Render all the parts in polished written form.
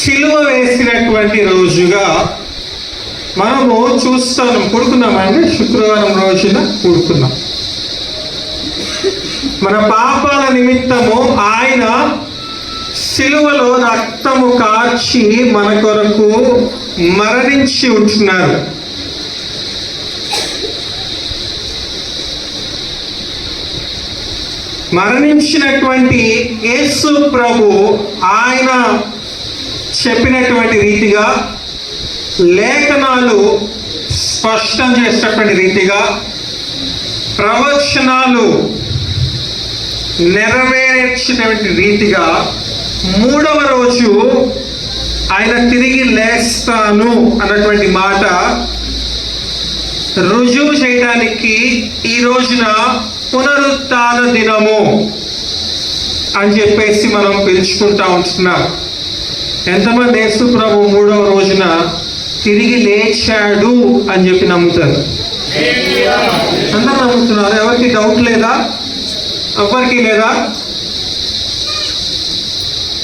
సిలువ వేసినటువంటి రోజుగా మనము చూస్తాం. కూడుకున్నామండి, శుక్రవారం రోజున కూడుకున్నాం. మన పాపాల నిమిత్తము ఆయన సిలువలో రక్తము కార్చి మన కొరకు మరణించి ఉంటున్నారు. మరణించినటువంటి యేసు ప్రభు ఆయన చెప్పినటువంటి రీతిగా, లేఖనాలు స్పష్టం చేసినటువంటి రీతిగా, ప్రవచనాలు నెరవేర్చినటువంటి రీతిగా మూడవ రోజు ఆయన తిరిగి లేస్తాను అన్నటువంటి మాట రుజువు చేయడానికి ఈ రోజున పునరుత్థాన దినము అని చెప్పేసి మనం పిలుచుకుంటా ఉంటున్నాం. ఎంతమంది యేసు ప్రభు మూడవ రోజున తిరిగి లేచాడు అని చెప్పి నమ్ముతారు? అందరూ నమ్ముతున్నారు. ఎవరికి డౌట్ లేదా? ఎవరికి లేదా?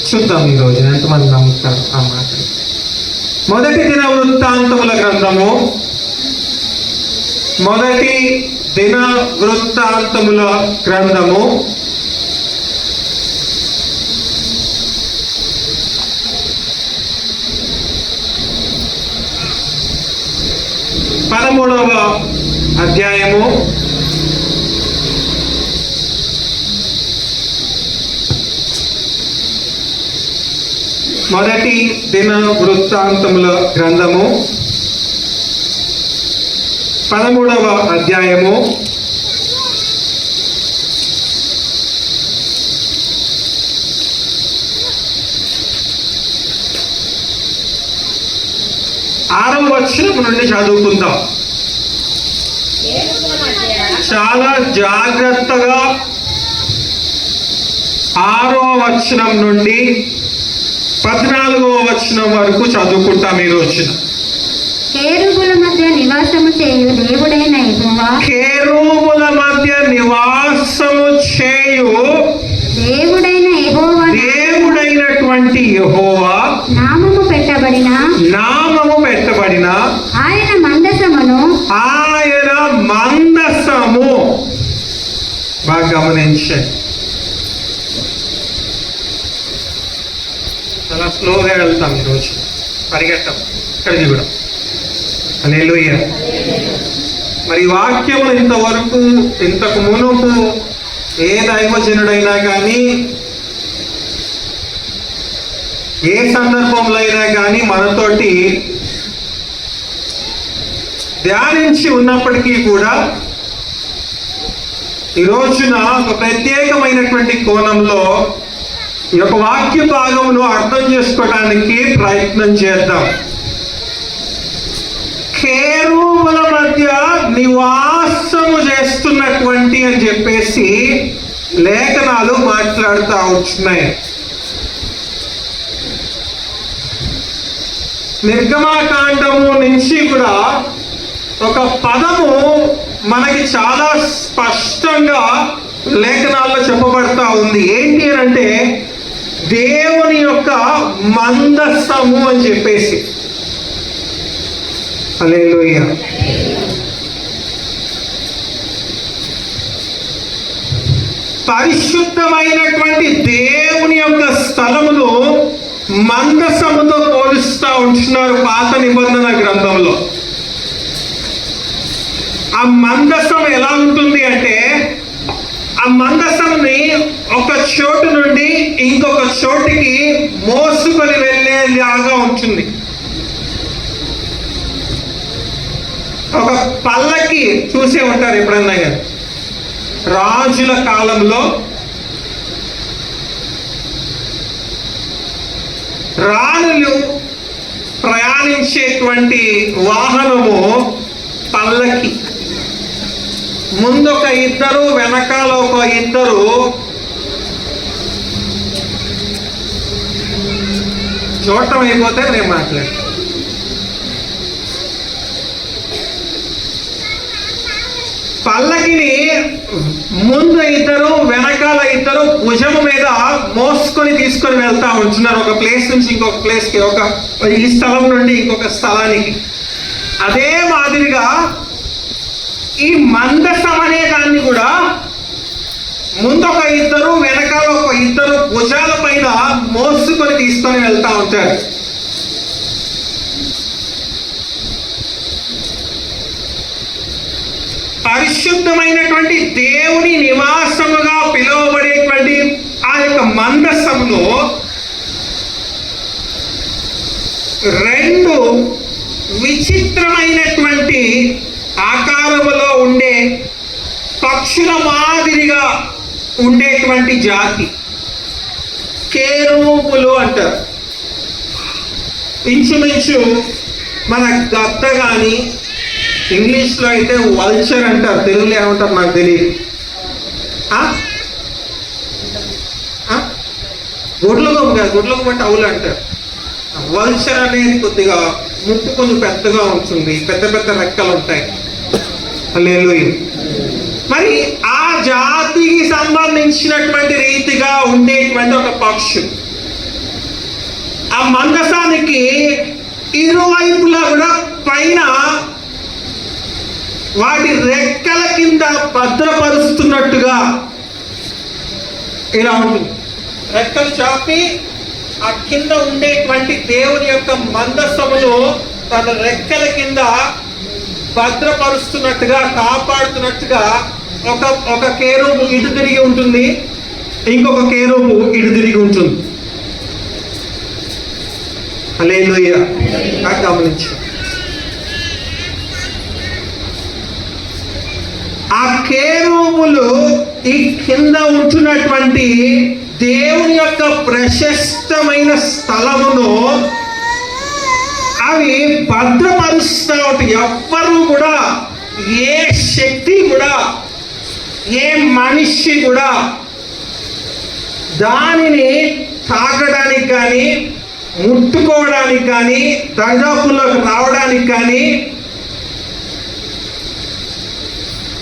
చూద్దాం ఈ రోజున ఎంతమంది నమ్ముతారు ఆ మాట. మొదటి దిన వృత్తాంతముల గ్రంథము, మొదటి దిన వృత్తాంతముల గ్రంథము 13వ అధ్యాయము 1 దిన వృత్తాంతముల గ్రంథము 13వ అధ్యాయము 6వ వచనం నుండి చదువుకుందాం. చాలా జాగ్రత్తగా 6వ వచనం నుండి 14వ వచనం వరకు చదువుకుంటాం ఈ రోజున. కేరుబుల మధ్య నివాసము చేయు దేవుడైన యెహోవా, కేరుబుల మధ్య నివాసము చేయు దేవుడైనటువంటి యెహోవా నామము పెట్టబడిన ఆయన మందసము బాగా గమనించండి. చాలా స్లోగా వెళ్తాం ఈరోజు, పరిగెత్తాం ఇక్కడికి కూడా. హల్లెలూయా. మరి వాక్యము ఇంతకు మునుపు ఏ దైవజనుడైనా కానీ, ఏ సందర్భంలో అయినా కానీ మనతోటి ధ్యానించి ఉన్నప్పటికీ కూడా ఈ రోజున ఒక ప్రత్యేకమైనటువంటి కోణంలో ఈ యొక్క వాక్య భాగమును అర్థం చేసుకోవడానికి ప్రయత్నం చేద్దాం. కేరుబుల మధ్య నివాసము చేస్తున్నటువంటి అని చెప్పేసి లేఖనాలు మాట్లాడుతూ ఉంటున్నాయి. నిర్గమాకాండము నుంచి కూడా ఒక పదము మనకి చాలా స్పష్టంగా లేఖనాల్లో చెప్పబడతా ఉంది. ఏంటి అని అంటే దేవుని యొక్క మందసము అని చెప్పేసి. హల్లెలూయా. పరిశుద్ధమైనటువంటి దేవుని యొక్క స్థలమును మందసముతో పోలుస్తూ ఉంటున్నారు పాత నిబంధన గ్రంథంలో. ఆ మందసం ఎలా ఉంటుంది అంటే, ఆ మందసంని ఒక చోటు నుండి ఇంకొక చోటికి మోసుకొని వెళ్ళేలాగా ఉంటుంది. ఒక పల్లకి చూసే ఉంటారు ఎప్పుడన్నా కానీ. రాజుల కాలంలో రాణులు ప్రయాణించేటువంటి వాహనము పల్లకి. ముందు ఒక ఇద్దరు, వెనకాల ఒక ఇద్దరు చూడటం అయిపోతే నేను మాట్లాడతాను. పల్లకిని ముందు ఇద్దరు, వెనకాల ఇద్దరు భుజము మీద మోసుకొని తీసుకొని వెళ్తా ఉంటున్నారు ఒక ప్లేస్ నుంచి ఇంకొక ప్లేస్కి, ఈ స్థలం నుండి ఇంకొక స్థలానికి. అదే మాదిరిగా ఈ మందసం అనే దాన్ని కూడా ముందు ఒక ఇద్దరు, వెనకాల ఒక ఇద్దరు భుజాల పైన మోసుకొని తీసుకొని వెళ్తా ఉంటారు. పరిశుద్ధమైనటువంటి దేవుని నివాసముగా పిలువబడేటువంటి ఆ యొక్క మందసములో రెండు విచిత్రమైనటువంటి ఆకారములో ఉండే పక్షుల మాదిరిగా ఉండేటువంటి జాతి కేరూబులు అంటారు. ఇంచుమించు మన గద్ద కానీ, ఇంగ్లీష్లో అయితే వల్చర్ అంటారు, తెలుగులో ఏమంటారు నాకు తెలియదు. గుడ్లకు బట్టి అవులు అంటారు. వల్చర్ అనేది కొద్దిగా ముక్కు కొంచెం పెద్దగా ఉంటుంది, పెద్ద పెద్ద రెక్కలు ఉంటాయి. హల్లెలూయా. మరి ఆ జాతికి సంబంధించినటువంటి రీతిగా ఉండేటువంటి ఒక పక్షి ఆ మందసానికి ఇరువైపులా కూడా పైన వాటి రెక్కల కింద భద్రపరుస్తున్నట్టుగా ఇలా ఉంటుంది. రెక్కలు చాపి ఆ కింద ఉండేటువంటి దేవుని యొక్క మందసమును తన రెక్కల కింద భద్రపరుస్తున్నట్టుగా, కాపాడుతున్నట్టుగా ఒక కేరూబు ఇటు తిరిగి ఉంటుంది, ఇంకొక కేరూబు ఇటు తిరిగి ఉంటుంది. హల్లెలూయా. గమనించు, ఆ కేరూబులు ఈ కింద ఉంటున్నటువంటి దేవుని యొక్క ప్రశస్తమైన స్థలమును అవి భద్రపరుస్తూ ఉంటాయి. ఎవ్వరు కూడా, ఏ శక్తి కూడా, ఏ మనిషి కూడా దానిని తాకడానికి కానీ, ముట్టుకోవడానికి కానీ, దరిదాపుల్లోకి రావడానికి కానీ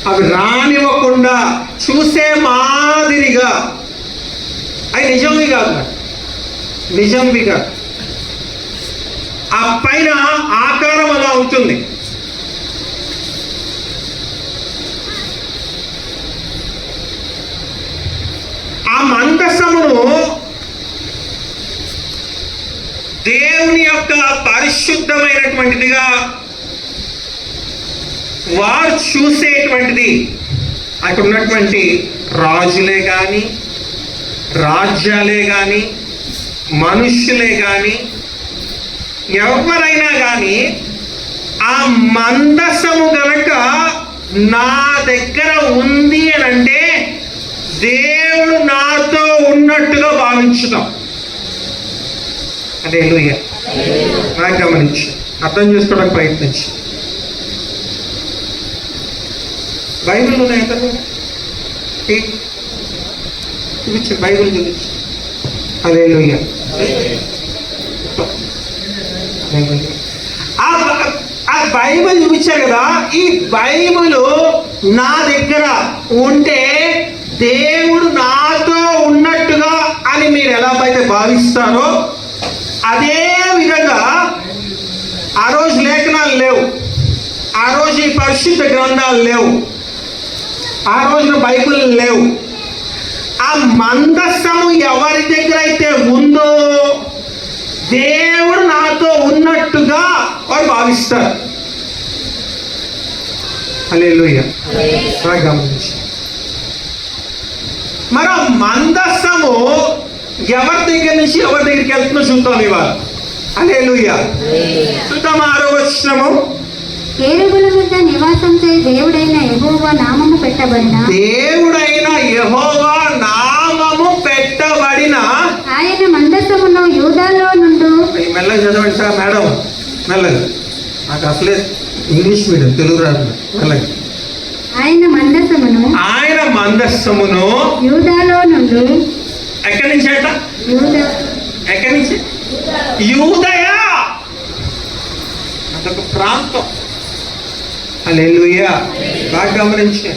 అవి రానివ్వకుండా చూసే మాదిరిగా, అవి నిజంవి కాదు, నిజంవి కాదు. ఆ పైన ఆకారం అలా ఉంటుంది. ఆ మందసమును దేవుని యొక్క పరిశుద్ధమైనటువంటిదిగా వారు చూసేటువంటిది. అక్కడ ఉన్నటువంటి రాజులే కానీ, రాజ్యాలే కానీ, మనుష్యులే కానీ, ఎవరైనా కానీ ఆ మందసము గనక నా దగ్గర ఉంది అని అంటే దేవుడు నాతో ఉన్నట్టుగా భావించుతాం. హల్లెలూయా. నాకు గమనించి అర్థం చేసుకోవడానికి ప్రయత్నించి, బైబిల్ ఉన్నాయి కదా, చూపించు, బైబిల్ చూపించు. హల్లెలూయా. ఆ బైబిల్ చూపించారు కదా, ఈ బైబిల్ నా దగ్గర ఉంటే దేవుడు నాతో ఉన్నట్టుగా అని మీరు ఎలా అయితే భావిస్తారో, అదే విధంగా ఆ రోజు లేఖనాలు లేవు, ఆ రోజు ఈ పరిశుద్ధ గ్రంథాలు లేవు, ఆ రోజున బైబిల్ లేవు. ఆ మందసము ఎవరి దగ్గర అయితే ఉందో దేవుడు నాతో ఉన్నట్టుగా వారు భావిస్తారు. హల్లెలూయా. గమనించి, మరి ఆ మందసము ఎవరి దగ్గర నుంచి ఎవరి దగ్గరికి వెళ్తుందో చూద్దాం ఇవాళ. హల్లెలూయా. చూద్దాం 6వ వచనము. కేరుబుల మధ్య నివాసం చేయి దేవుడైన యెహోవా నామము పెట్టబడిన, దేవుడైన యెహోవా నామము పెట్టబడిన ఆయన మందసమును యూదాలో నుండు. మెల్లగా చదవండి సార్ మేడం, మెల్లగా. నాకు అసలే ఇంగ్లీష్ మీడియం, తెలుగు రాదు. మెల్లగా. ఆయన మందస్సమును యూదాలో నుండి. ఎక్కడి నుంచి అంట? ఎక్కడి నుంచి? యూదయ. అదొక ప్రాంతం. హల్లెలూయా. బాగా గమనించండి.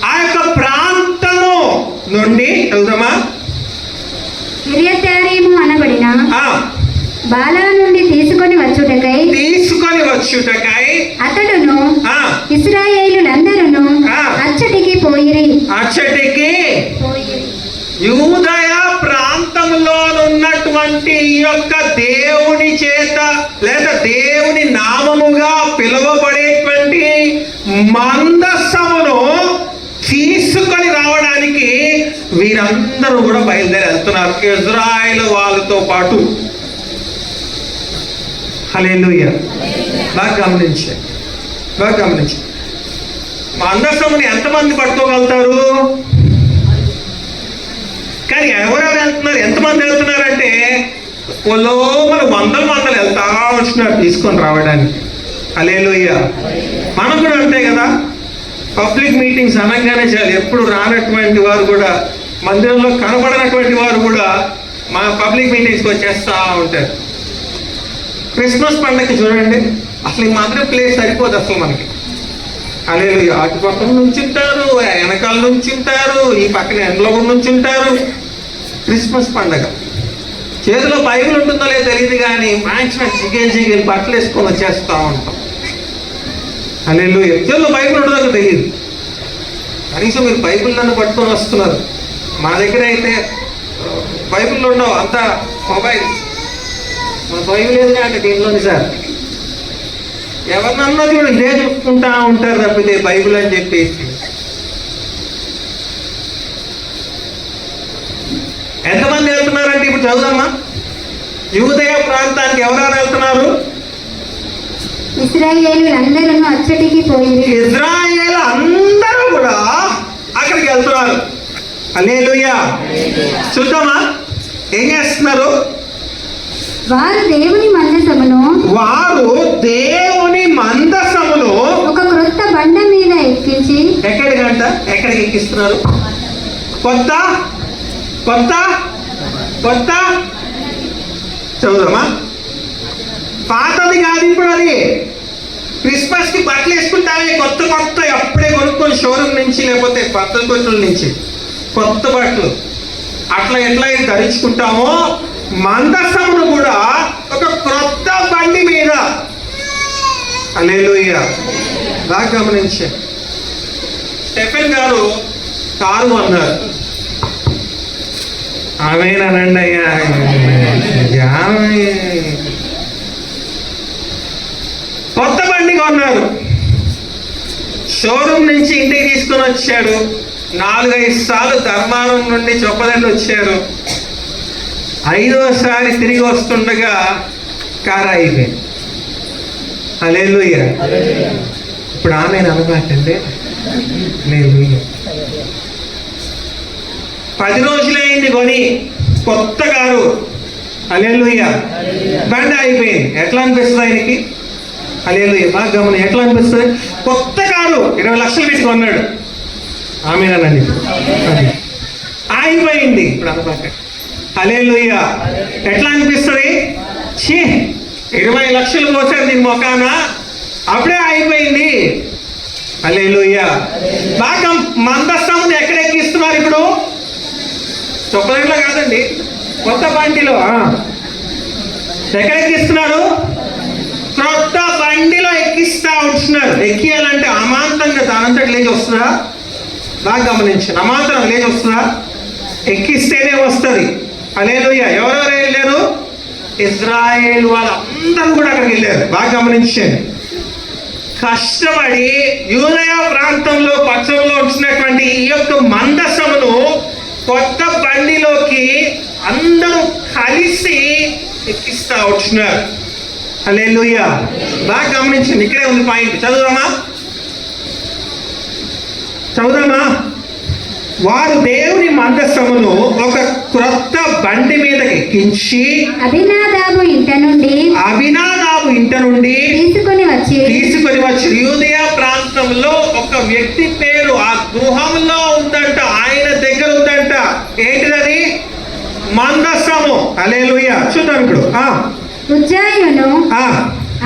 ఆ యొక్క ప్రాంతము నుండి, చదువుదామా, కిర్యత్యారీము అనబడిన ఆ, బాలా నుండి తీసుకొని వచ్చుటకై అతడును ఆ, ఇశ్రాయేలులందరూ ఆ. అచ్చటికి పోయిరి అచ్చటికి యూదయ ప్రాంతంలో ఉన్నటువంటి ఈ యొక్క దేవుని చేత లేదా దేవుని నామముగా పిలువబడేటువంటి మందసమును తీసుకొని రావడానికి వీరందరూ కూడా బయలుదేరి వెళ్తున్నారు, ఇజ్రాయేలు వాళ్ళతో పాటు. హల్లెలూయా. బాగా గమనించే మందసముని ఎంతమంది పట్టుకోగలుగుతారు? కానీ ఎవరెవరు వెళ్తున్నారు, ఎంతమంది వెళ్తున్నారంటే లోపల వందల వెళ్తా ఉంటున్నారు తీసుకొని రావడానికి. హల్లెలూయా. మనం కూడా అంతే కదా, పబ్లిక్ మీటింగ్స్ అనగానే చాలు, ఎప్పుడు రానటువంటి వారు కూడా, మందిరంలో కనబడినటువంటి వారు కూడా మా పబ్లిక్ మీటింగ్స్కి వచ్చేస్తూ ఉంటారు. క్రిస్మస్ పండగకి చూడండి, అసలు ఈ మాత్రం ప్లేస్ సరిపోదు అసలు మనకి. హల్లెలూయా. అటు పక్కన నుంచి ఉంటారు, వెనకాల నుంచి ఉంటారు, ఈ పక్కన ఎండలో నుంచి ఉంటారు. క్రిస్మస్ పండగ చేతిలో బైబిల్ ఉంటుందో లేదో తెలియదు కానీ మ్యాక్సిమం చికెన్ బట్టలు వేసుకొని వచ్చేస్తూ ఉంటాం. హల్లెలూయా. చేతిలో బైబిల్ ఉంటుందో తెలియదు, కనీసం మీరు బైబిల్ నన్ను పట్టుకొని వస్తున్నారు. మా దగ్గర అయితే బైబిల్ ఉండవు, అంతా మొబైల్. మన బైబిల్ లేదు అంటే దీంట్లోని సార్ ఎవరినన్నా చూడు ఇదే చూసుకుంటా ఉంటారు తప్పితే బైబిల్ అని చెప్పేసి. ఎంతమంది వెళ్తున్నారంటే ఇప్పుడు చదువుదమ్మా, యూదయ ప్రాంతానికి ఎవరెవరు వెళ్తున్నారు? ఇశ్రాయేలులందరూ అచ్చటికి పోయిరి. ఇజ్రాయేలు అందరూ కూడా అక్కడికి వెళ్తున్నారు. హల్లెలూయా. చూద్దామా ఏం చేస్తున్నారు? వారు దేవుని మందసమును ఒక క్రొత్త బండ మీద ఎక్కించి ఎక్కడికి ఎక్కిస్తున్నారు? కొత్త చదువుదామా. పాతది కాదు ఇప్పుడు, అది క్రిస్మస్ కి బట్టలు వేసుకుంటామే కొత్త అప్పుడే కొనుక్కొని షోరూమ్ నుంచి లేకపోతే బట్టల కొట్టుల నుంచి కొత్త బట్టలు అట్లా ఎట్లా ధరించుకుంటామో మందసమును కూడా ఒక క్రొత్త బండి మీద. హల్లెలూయా. బాగా గమనించే స్టెఫెన్ గారు కారు అన్నారు. ఆమెనండి అయ్యా, కొత్త బండి కొన్నారు, షోరూమ్ నుంచి ఇంటికి తీసుకొని వచ్చాడు. 4-5 సార్లు ధర్మారం నుండి చొప్పదండి వచ్చారు. 5వసారి తిరిగి వస్తుండగా కారు అయిపోయింది. హల్లెలూయా. ఇప్పుడు ఆమె అనమాటండి. హల్లెలూయా. 10 రోజులైంది కొని కొత్త కారు. హల్లెలూయా. బండి అయిపోయింది. ఎట్లా అనిపిస్తుంది ఆయనకి? హల్లెలూయా. బాగా గమని ఎట్లా అనిపిస్తుంది? కొత్త కారు 20 లక్షలు పెట్టి కొన్నాడు. ఆమెనండి. అయిపోయింది ఇప్పుడు అనమాట. హల్లెలూయా. ఎట్లా అనిపిస్తుంది? 20 లక్షలు పోసారు దీని మొకాన, అప్పుడే అయిపోయింది. హల్లెలూయా. బాగా మందస్థముని ఎక్కడ ఎక్కిస్తున్నారు ఇప్పుడు? చొప్పదండిలో కాదండి, కొత్త బండిలో. ఎక్కడ ఎక్కిస్తున్నారు? క్రొత్త బండిలో ఎక్కిస్తా ఉంటున్నారు. ఎక్కియాలంటే అమాంతంగా దానంతటి లేచి వస్తుందా? బాగా గమనించండి, అమాంతరం లేచి వస్తుందా? ఎక్కిస్తేనే వస్తుంది. హల్లెలూయా. ఎవరెవరు వెళ్ళారు? ఇజ్రాయేల్ వాళ్ళందరూ కూడా అక్కడికి వెళ్ళారు. బాగా గమనించండి. కష్టపడి యూదయ ప్రాంతంలో పచ్చంలో ఉంచినటువంటి ఈ యొక్క మందసమును కొత్త బండిలోకి అందరూ కలిసి ఎక్కిస్తా ఉంటున్నారు. హల్లెలూయా. బాగా గమనించండి, ఇక్కడే ఉంది పాయింట్. చదువుదామా. వారు దేవుని మందసమును ఒక క్రొత్త బండి మీద ఎక్కించి అభినాదాబు ఇంట నుండి తీసుకొని వచ్చి యూదయ ప్రాంతంలో ఒక వ్యక్తి పేరు ఆ గృహంలో ఉందంట, ఆయన దగ్గర ఉందంట. ఏంటిది? మందసము. హల్లెలూయా. చూద్దాం ఇప్పుడు. ఉజ్జాయును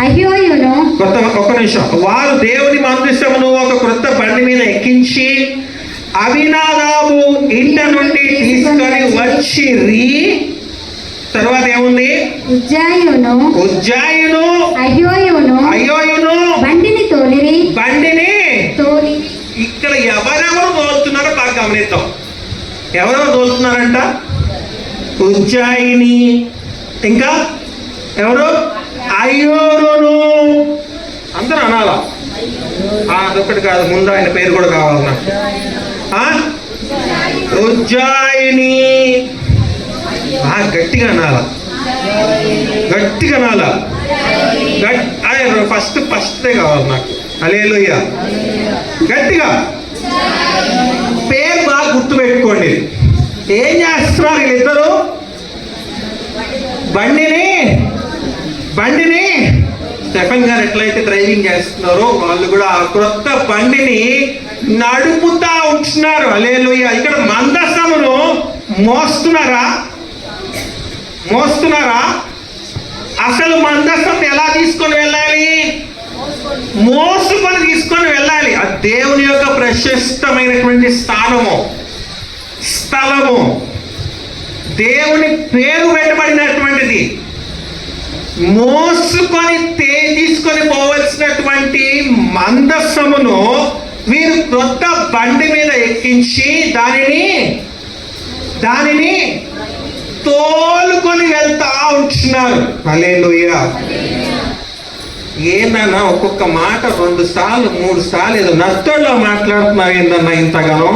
అహ్యోయును ఒక్క నిమిషం. వారు దేవుని మందసమును ఒక క్రొత్త బండి మీద ఎక్కించి అభినాదాబు ఇంట నుండి తీసుకొని వచ్చిరి. తర్వాత ఏముంది? ఉజ్జాయును ఉజ్జాయును అయ్యోయును అయోయును బండిని తోలిరి బండిని. తోలి ఇక్కడ ఎవరెవరు తోలుతున్నారో బాగా గమనిద్దాం. ఎవరెవరు తోలుతున్నారంట? ఉజ్జాయిని, ఇంకా ఎవరు? అయ్యోరును. అందరూ అనాలా? అదొక్కటి కాదు, ముందు ఆయన పేరు కూడా కావాలి నాకు. ఉజ్జాయిని. గట్టిగా అనాలా, గట్టిగా అనాలా. ఫస్టే కావాలి నాకు. హల్లెలూయా. గట్టిగా పేరు బాగా గుర్తుపెట్టుకోండి. ఏం చేస్తున్నారు వీళ్ళిద్దరు? బండిని స్టెఫెన్ గారు ఎట్లయితే డ్రైవింగ్ చేస్తున్నారో వాళ్ళు కూడా ఆ క్రొత్త బండిని నడుపుతా ఉంటున్నారు. హల్లెలూయా. ఇక్కడ మందసమును మోస్తున్నారా? అసలు మందసం ఎలా తీసుకొని వెళ్ళాలి? మోసుకొని తీసుకొని వెళ్ళాలి. ఆ దేవుని యొక్క ప్రశస్తమైనటువంటి స్థలము, దేవుని పేరు పెట్టబడినటువంటిది. మోసుకొని తీసుకొని పోవలసినటువంటి మందసమును వీరు క్రొత్త బండి మీద ఎక్కించి దానిని తోలుకొని వెళ్తా ఉంటున్నారు. హల్లెలూయా. ఏందన్నా ఒక్కొక్క మాట 2 సార్లు 3 సార్లు ఏదో నత్తోళ్ళలో మాట్లాడుతున్నారు ఏందన్నా ఇంతగానో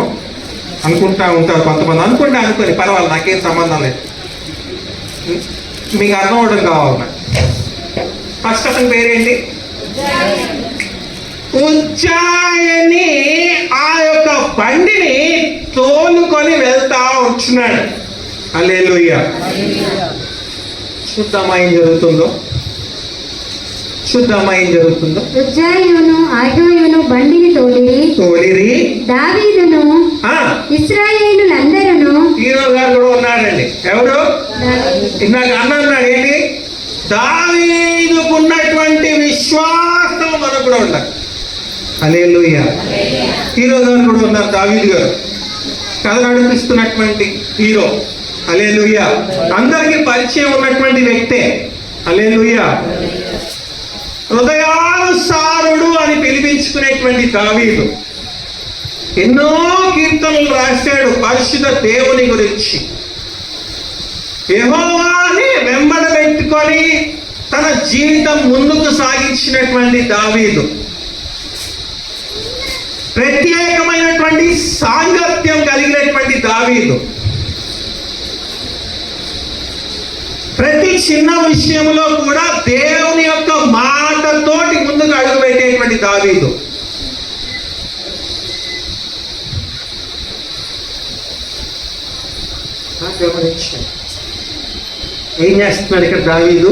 అనుకుంటా ఉంటారు కొంతమంది. అనుకొని పర్వాలేదు, నాకేం సంబంధం లేదు. మీకు అర్థం అవడం కావాలి. ఫస్ట్ అతని పేరేంటి? ఉజ్జాయని. ఆ యొక్క బండిని తోలుకొని వెళ్తా ఉంటున్నాడు. హల్లెలూయా. చూద్దామా ఏం జరుగుతుందో. ఉజ్జాయును అయ్యోయును బండిని తోలిరి దావీదును ఇశ్రాయేలులందరూ. హీరో గారు కూడా ఉన్నారండి. ఎవరు? ఇందాక అన్నాడు ఏంటి? దావీదుకున్నటువంటి విశ్వాసం మనకు కూడా ఉండాలి. హల్లెలూయా. హీరో గారు కూడా ఉన్నారు. దావీదు గారు కథ నడిపిస్తున్నటువంటి హీరో. హల్లెలూయా. అందరికీ పరిచయం ఉన్నటువంటి వ్యక్తే. హల్లెలూయా. హృదయానుసారుడు అని పిలిపించుకునేటువంటి దావీదు ఎన్నో కీర్తనలు రాశాడు పరిశుద్ధ దేవుని గురించి. యెహోవాని వెంబడబెట్టుకొని తన జీవితం ముందుకు సాగించినటువంటి దావీదు ప్రత్యేకమైనటువంటి సాంగత్యం కలిగినటువంటి దావీదు. ప్రతి చిన్న విషయంలో కూడా దేవుని యొక్క మాటతోటి ముందుకు అడుగు పెట్టేటువంటి దావీదు. ఏం చేస్తున్నాడు ఇక్కడ దావీదు?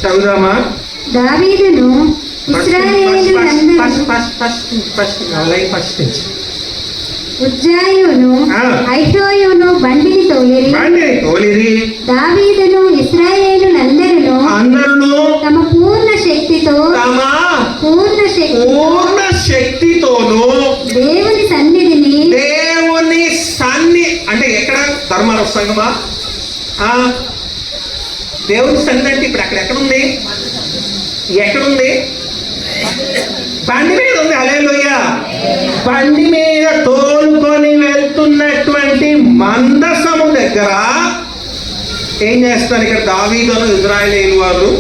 చదువుదామా? దావీదును ఉజ్జాయును అయ్యోయును బండిని తోలిరి దావీదును ఇశ్రాయేలులందరూ తమ పూర్ణ శక్తితోను దేవుని సన్నిధి అంటే ఎక్కడ? ధర్మాల సంగమా? దేవుని సన్నిధి అంటే ఇప్పుడు ఎక్కడుంది? బండి మీద ఉంది. హల్లెలూయా. బండి మీద తోలుకొని వెళ్తున్నటువంటి మందసము దగ్గర ఏం చేస్తారు ఇక్కడ? దావీదును ఇశ్రాయేలు వారు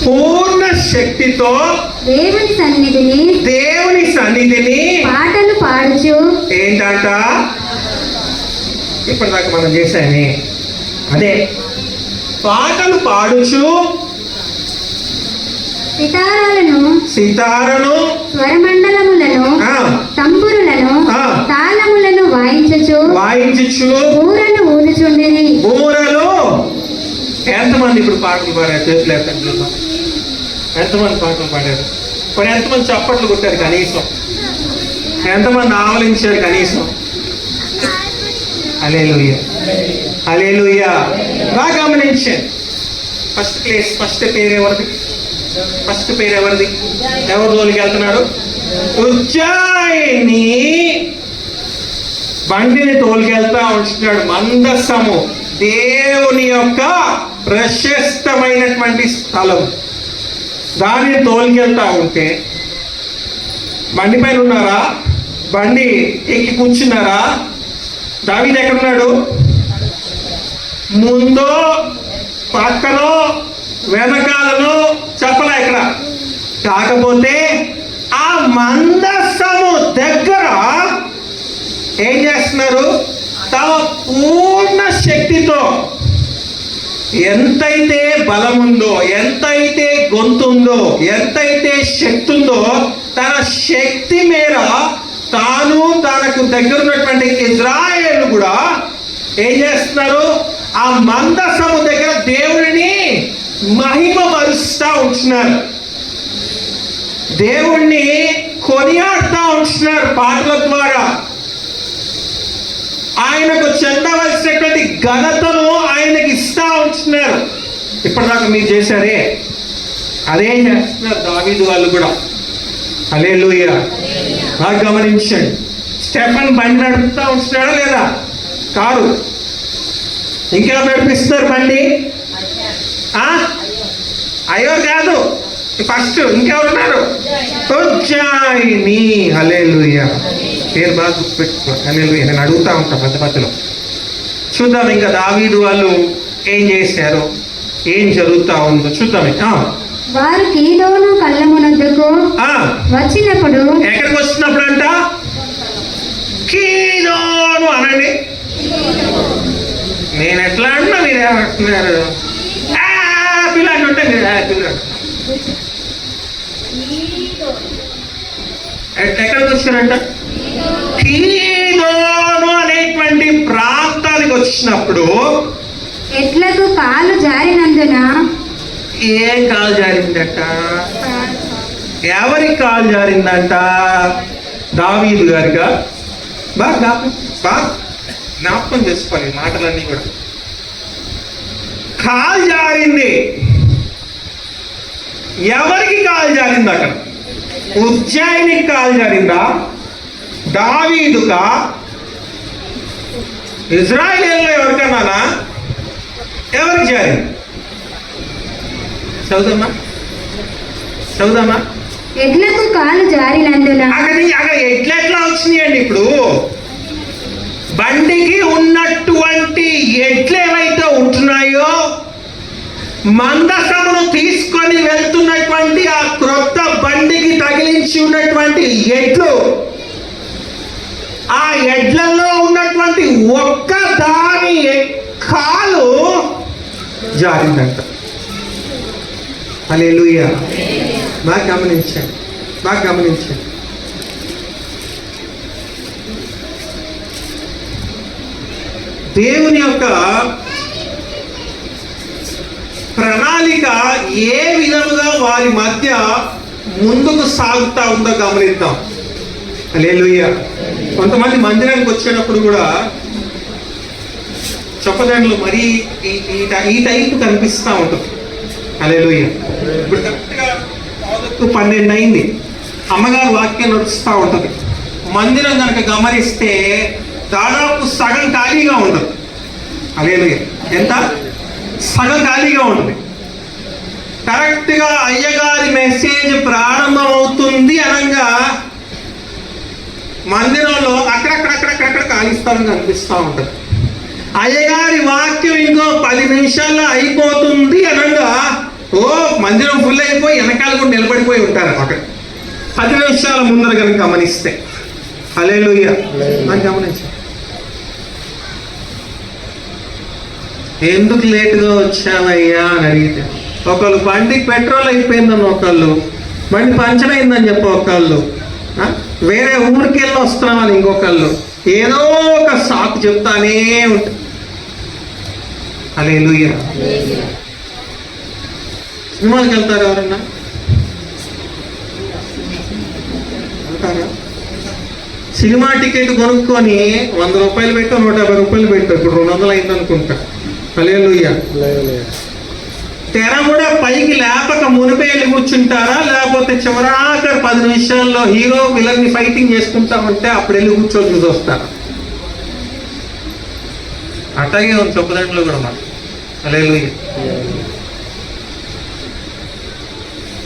పూర్ణ శక్తితో దేవుని సన్నిధిని పాటలు పాడుచు. ఏంటంట? ఇప్పటిదాకా మనం చేశామే అదే. పాటలు పాడుచు సితారను స్వరమండలములను తంబురులను తాళములను వాయించుచు బూరలు ఊదుచుండిరి. ఎంతమంది ఇప్పుడు పాటలు పాడారు? చేతులు ఎత్తండి. ఎంతమంది పాటలు పాడారు? ఇప్పుడు ఎంతమంది చప్పట్లు కొట్టారు కనీసం? ఎంతమంది ఆవలించారు కనీసం? హల్లెలూయా. బాగా గమనించండి. ఫస్ట్ పేరు ఎవరిది? ఎవరు జోలికి వెళ్తున్నాడు? ఉజ్జాయిని బండిని తోలుకెళ్తా ఉంటున్నాడు. మందస్సము దేవుని యొక్క ప్రశస్తమైనటువంటి స్థలం. దానిని తోలుకెళ్తా ఉంటే బండి పైన ఉన్నారా? బండి ఎక్కి కూర్చున్నారా? దావీదు ఎక్కడున్నాడు? ముందో పక్కనో వెనకాలను చెప్పలే ఇక్కడ. కాకపోతే ఆ మందస్సము దగ్గర ఏం చేస్తున్నారు? తమ పూర్ణ శక్తితో ఎంతైతే బలముందో, ఎంతైతే గొంతుందో, ఎంతైతే శక్తి ఉందో తన శక్తి మేర తాను తనకు దగ్గర ఉన్నటువంటి ఇజ్రాయేలు కూడా ఏం చేస్తున్నారు? ఆ మందసము దగ్గర దేవుడిని మహిమపరుస్తూ ఉంటున్నారు. దేవుణ్ణి కొనియాడుతూ ఉంటున్నారు పాటల ద్వారా. ఆయనకు చెందవలసినటువంటి ఘనతను ఆయనకి ఇస్తా ఉంటున్నారు. ఇప్పటిదాకా మీరు చేశారే అదే చేస్తున్నారు దావీదు వాళ్ళు కూడా. హల్లెలూయా. బాగా గమనించండి. స్టెఫన్ బండి నడుపుతా ఉంటున్నాడా లేదా? కారు. ఇంకెవరు నడిపిస్తున్నారు బండి? అయ్యో కాదు, ఫస్ట్ ఇంకెవరున్నారు? ఉజ్జాయిని. హల్లెలూయా. పేరు బాగా గుర్తుపెట్టుకో. హల్లెలూయా. నేను అడుగుతా ఉంటాను మధ్య మధ్యలో. చూద్దాం ఇంకా దావీదు వాళ్ళు ఏం చేశారో, ఏం జరుగుతా ఉందో చూద్దాం. వారు కీదోను కళ్ళమునొద్దకు వచ్చినప్పుడు, ఎక్కడికి వచ్చినప్పుడు అంట? కీదోను అనండి. నేను ఎట్లా అంటున్నా, మీరు ఏమంటున్నారు? పిల్లాడి ఉంటే మీరు పిల్లాడు. ఎక్కడికి వచ్చారంట? కీదోను అనేటువంటి ప్రాంతానికి వచ్చినప్పుడు ఎట్లకు కాలు జారినందున. ఏం కాలు జారిందట? ఎవరికి కాలు జారిందంట? దావీదు గారిగా. బాగా జ్ఞాపకం చేసుకోవాలి మాటలన్నీ కూడా. కాలు జారింది. ఎవరికి కాలు జారింది అక్కడ? ఉజ్జాయినికి కాలు జారిందా? దావీదుగా? ఇజ్రాయేల్లో ఎవరికన్నానా? ఎవరికి జారింది? చదువుదామా? ఎడ్లకు కాలు జారినందున. అక్కడ ఎట్లా వచ్చినాయండి? ఇప్పుడు బండికి ఉన్నటువంటి ఎడ్లు ఏవైతే ఉంటున్నాయో, మందసమును తీసుకొని వెళ్తున్నటువంటి ఆ క్రొత్త బండికి తగిలించి ఉన్నటువంటి ఎడ్లు, ఆ ఎడ్లలో ఉన్నటువంటి ఒక్క దాని కాలు జారిందంట. హల్లెలూయా. బాగా గమనించండి. దేవుని యొక్క ప్రణాళిక ఏ విధముగా వారి మధ్య ముందుకు సాగుతా ఉందో గమనిద్దాం. హల్లెలూయా. కొంతమంది మందిరానికి వచ్చేటప్పుడు కూడా చెప్పదండ్లు మరీ ఈ టైపు కనిపిస్తూ ఉంటుంది. హల్లెలూయా. ఇప్పుడు కరెక్ట్గా 12 అయింది. అమ్మగారు వాక్యం నడుస్తూ ఉంటుంది. మందిరం కనుక గమనిస్తే దాదాపు సగం ఖాళీగా ఉంటుంది. హల్లెలూయా. ఎంత? సగం ఖాళీగా ఉంటుంది. కరెక్ట్గా అయ్యగారి మెసేజ్ ప్రారంభమవుతుంది అనగా మందిరంలో అక్కడక్కడ ఖాళీ స్థలం కనిపిస్తూ ఉంటుంది. అయ్యగారి వాక్యం ఇంకో 10 నిమిషాల్లో అయిపోతుంది అనగా మందిరం ఫుల్ అయిపోయి వెనకాల కూడా నిలబడిపోయి ఉంటారు అక్కడ 10 నిమిషాల ముందర కనుక గమనిస్తే. హల్లెలూయా. గమనించండి. ఎందుకు లేటుగా వచ్చావయ్యా అని అడిగితే ఒకళ్ళు బండికి పెట్రోల్ అయిపోయిందని, ఒకళ్ళు బండి పంచర్ అయిందని చెప్పి ఒకళ్ళు, వేరే ఊరికి వెళ్ళి వస్తున్నామని ఇంకొకళ్ళు, ఏదో ఒక సాకు చెప్తానే ఉంటుంది. హల్లెలూయా. సినిమాకి వెళ్తారు ఎవరన్నా? వెళ్తారా? సినిమా టికెట్ కొనుక్కొని 100 రూపాయలు పెట్టో 150 రూపాయలు పెట్టో, ఇప్పుడు 200 అయింది అనుకుంటా. హల్లెలూయా. తెర కూడా పైకి లేపక మునిపే వెళ్ళి కూర్చుంటారా, లేకపోతే చివరాఖరు 10 నిమిషాల్లో హీరో విలన్ ని ఫైటింగ్ చేసుకుంటా ఉంటే అప్పుడు వెళ్ళి కూర్చొని చూసి వస్తారా? అట్లాగే ఉంది తప్పుదండ్రులు కూడా మాట. హల్లెలూయా.